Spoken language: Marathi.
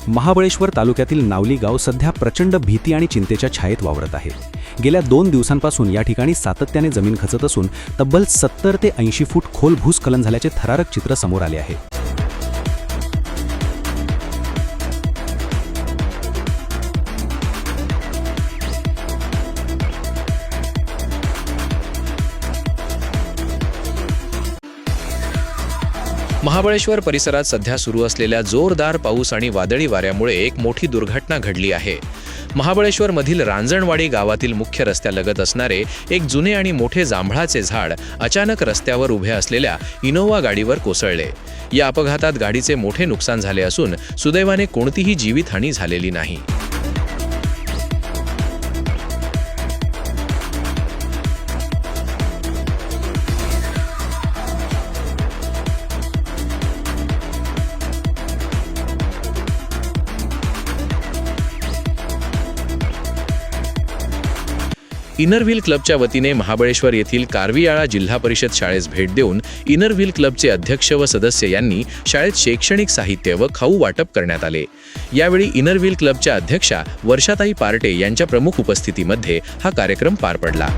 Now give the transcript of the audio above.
महाबळेश्वर तालुक्यातील नावली गाव सध्या प्रचंड भीती आणि चिंतेच्या छायेत वावरत आहे. गेल्या 2 दिवसांपासून या ठिकाणी सातत्याने जमीन खचत असून तब्बल 70 ते 80 फूट खोल भूस्खलन झाल्याचे थरारक चित्र समोर आले आहे. महाबळेश्वर परिसरात सध्या सुरू असलेल्या जोरदार पाऊस आणि वादळी वाऱ्यामुळे एक मोठी दुर्घटना घडली आहे. महाबळेश्वरमधील रांजणवाडी गावातील मुख्य रस्त्यालगत असणारे एक जुने आणि मोठे जांभळाचे झाड अचानक रस्त्यावर उभे असलेल्या इनोव्हा गाडीवर कोसळले. या अपघातात गाडीचे मोठे नुकसान झाले असून सुदैवाने कोणतीही जीवितहानी झालेली नाही. इनरव्हील क्लबच्या वतीने महाबळेश्वर येथील कारवियाळा जिल्हा परिषद शाळेस भेट देऊन इनरव्हील क्लबचे अध्यक्ष व सदस्य यांनी शाळेत शैक्षणिक साहित्य व खाऊ वाटप करण्यात आले. यावेळी इनरव्हील क्लबच्या अध्यक्षा वर्षाताई पार्टे यांच्या प्रमुख उपस्थितीमध्ये हा कार्यक्रम पार पडला.